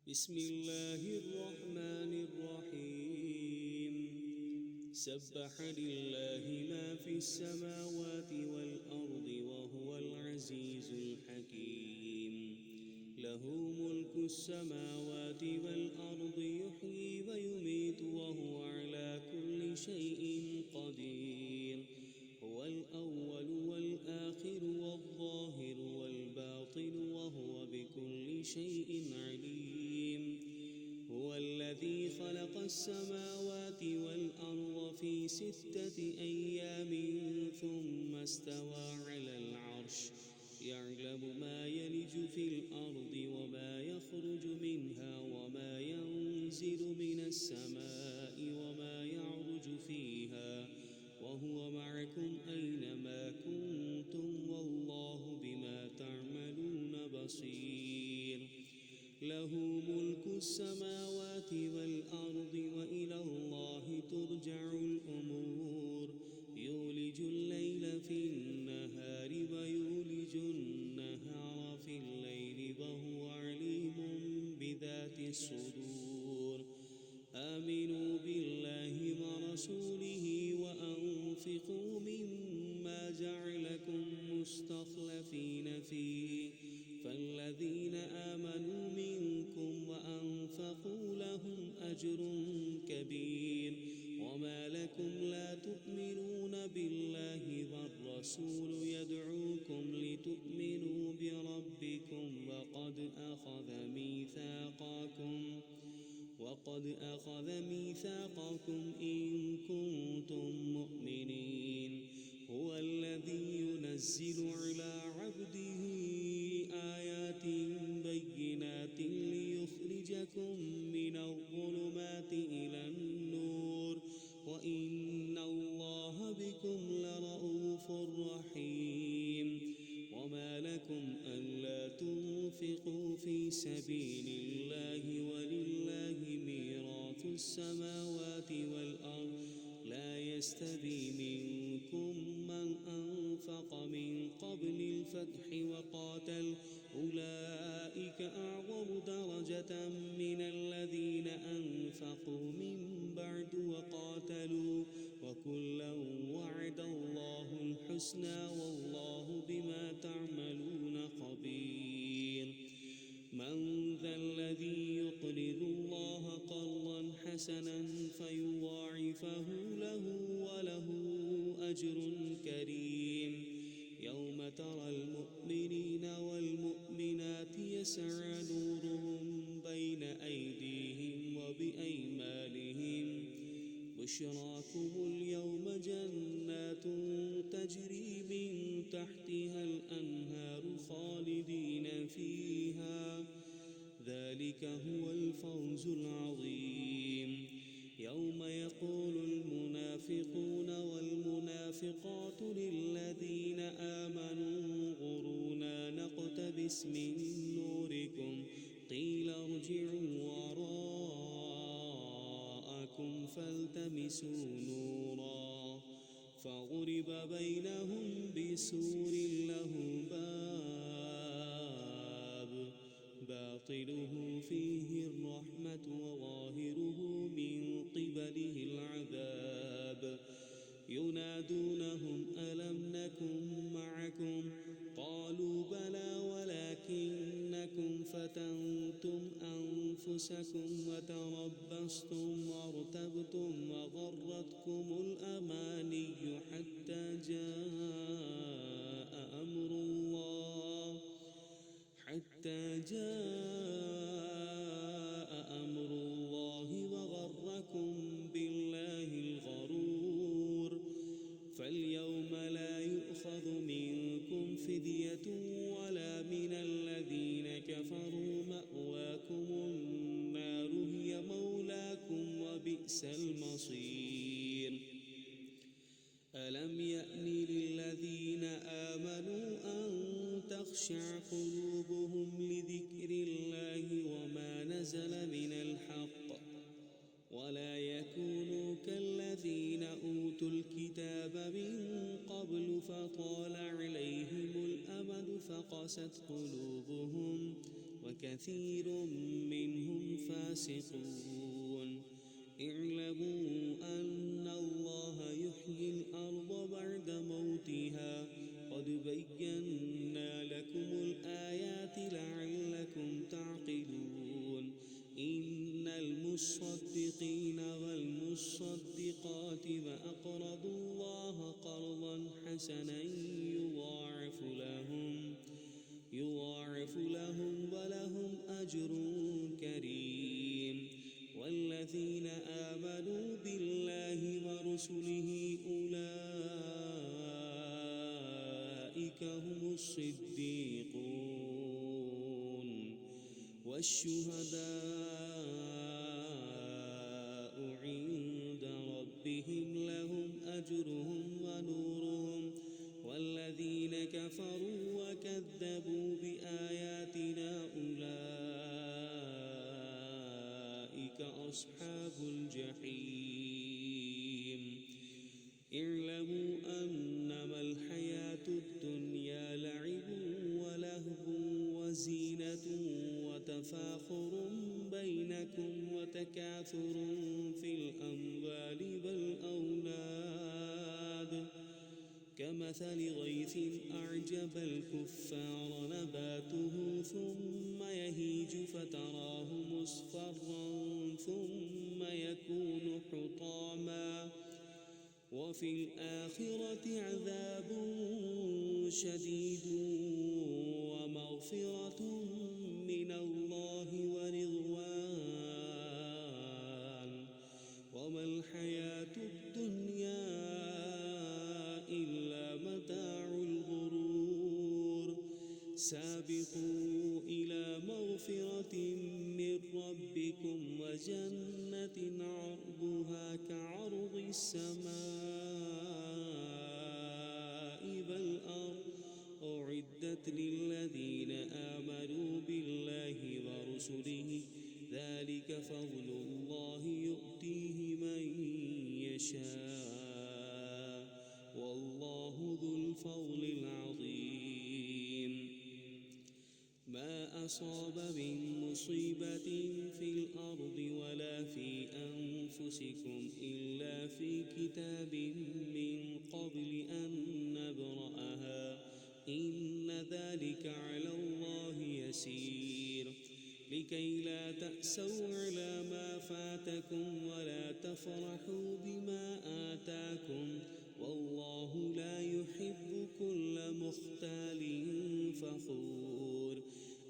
بسم الله الرحمن الرحيم سبح لله ما في السماوات والأرض وهو العزيز الحكيم له ملك السماوات والأرض يحيي ويميت وهو على كل شيء قدير هو الأول والآخر والظاهر والباطن وهو بكل شيء عليم هو الذي خلق السماوات والأرض في 6 أيام ثم استوى على العرش يعلم ما يلج في الأرض وما يخرج منها وما ينزل من السماء وما يعرج فيها وهو معكم أينما كنتم والله بما تعملون بصير له ملك السماوات والأرض وإلى الله ترجع الأمور يولج الليل في النهار ويولج النهار في الليل وهو عليم بذات الصدور آمنوا بالله ورسوله وأنفقوا مما جعلكم مستخلفين فيه فالذين آمنوا منكم وأنفقوا لهم أجر كبير وما لكم لا تؤمنون بالله والرسول يدعوكم لتؤمنوا بربكم وقد أخذ ميثاقكم إن كنتم مؤمنين هو الذي ينزل على عبده آيات بينات ليخرجكم من الظلمات إلى النور وإن الله بكم لرؤوف رحيم وما لكم ألا تنفقوا في سبيل الله ولله ميراث السماوات والأرض لا يستوي منكم من أنفق من قبل الفتح وقاتل أولئك أعظم درجة من الذين أنفقوا من بعد وقاتلوا وكلا وعد الله الحسنى والله بما تعملون خبير من ذا الذي يقرض الله قرضا حسنا فيضاعفه له وله أجر كريم يوم ترى المؤمنين والمؤمنات يسعى نورهم بين أيديهم وبأيمانهم بشراكم اليوم جنات تجري من تحتها الأنهار خالدين فيها ذلك هو الفوز العظيم يوم يقول المنافقون والمنافقات للذين آمنوا انظرونا نقتبس من نوركم قيل ارجعوا وراءكم فالتمسوا نورا فضرب بينهم بسور له باب باطنه فيه الرحمة وظاهره من قبله العذاب ينادونهم ألم نكن معكم قالوا بلى ولكنكم فتنتم أنفسكم وتربصتم وارتبتم وغرتكم الأماني حتى جاء أمر الله وغركم بالله الغرور فاليوم لا يؤخذ منكم فدية ولا من الذين كفروا مأواكم النار هي مولاكم وبئس المصير ألم يأن للذين آمنوا أن تخشع قلوبهم لذكر الله وما نزل من الحق ولا يكونوا كالذين أوتوا الكتاب من قبل فطال عليهم الأمد فقست قلوبهم وكثير وكثير منهم فاسقون اعلموا أن الله يحيي الأرض بعد موتها قد بينا لكم الآيات لعلكم تعقلون إن المصدقين والمصدقات وأقرضوا الله قرضا حسنا يضاعف لهم ولهم أجر كريم والذين آمنوا بالله ورسله أولئك هم الصديقون والشهداء عند ربهم لهم أجرهم ونورهم والذين كفروا وكذبوا بآياتنا أولئك أصحاب الجحيم اعلموا أنما الحياة الدنيا لعب ولهو وزينة وتفاخر بينكم وتكاثر في الأموال والأولاد كمثل غيث أعجب الكفار نباته ثم يهيج فتراه مصفرا ثم يكون حطاما وفي الآخرة عذاب شديد ومغفرة من الله ورضوان وما الحياة الدنيا إلا متاع الغرور سابقوا إلى مغفرة من ربكم وجنة عرضها كعرض السماء والأرض أعدت للذين آمنوا بالله ورسله ذلك فضل الله يؤتيه من يشاء والله ذو الفضل العظيم ما أصاب من مصيبة في الأرض ولا في أنفسكم إلا في كتاب من قبل أن نبرأها إن ذلك على الله يسير لكي لا تأسوا على ما فاتكم ولا تفرحوا بما آتاكم والله لا يحب كل مختال فخور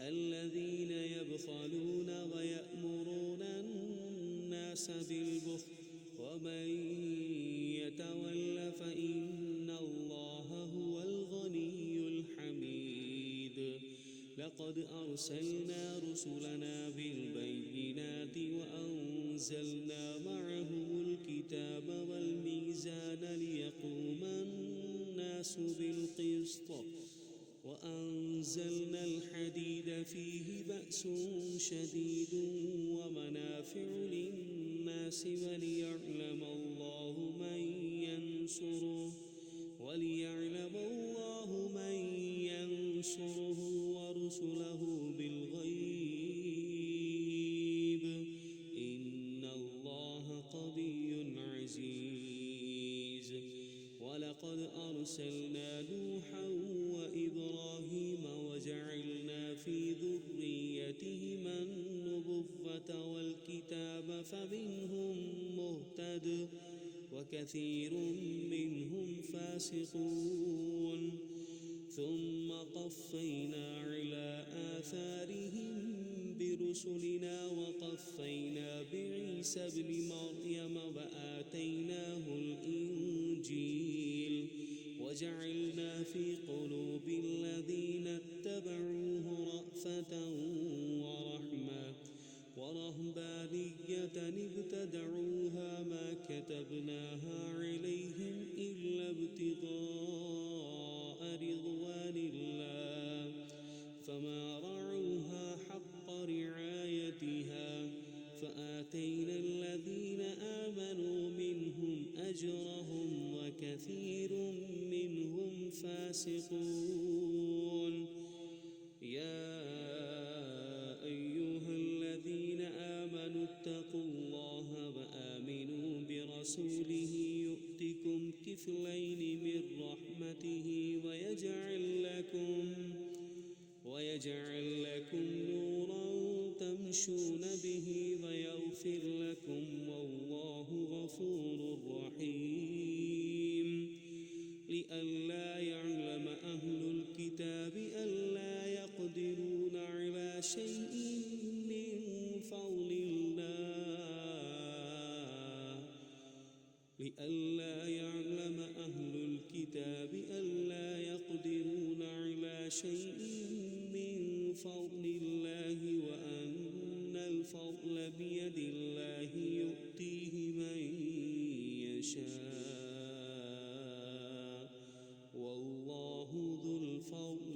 الذين يبخلون ويأمرون الناس بالبخل ومن يتول فإن الله هو الغني الحميد لقد أرسلنا رسلنا بالبينات وأنزلنا معهم الكتاب والميزان ليقوم الناس بالقسط وأنزلنا الحديد فيه بأس شديد ومنافع للناس وليعلم الله من ينصره ورسله بالغيب إن الله قوي عزيز ولقد أرسلنا نوحا وإبراهيم وجعلنا في ذريتهما النبوة والكتاب فمنهم مهتد وكثير منهم فاسقون ثم قفينا على آثارهم برسلنا وقفينا بعيسى ابن مريم وآتيناه الإنجيل وجعلنا في قلوب الذين اتبعوه رأفة ورحمة ورهبانية ابتدعوها ما كتبناها عليهم إلا ابتغاء رضوان الله فما رعوها حق رعايتها فآتينا الذين آمنوا منهم أجرهم وكثير منهم فاسقون يا تؤمنون به ويغفر لكم والله غفور رحيم لئلا يعلم أهل الكتاب ألا يقدرون على شيء من فضل الله لئلا يعلم أهل الكتاب ألا يقدرون على شيء من فضل الله وأن الفضل بيد الله يؤتيه من يشاء والله ذو الفضل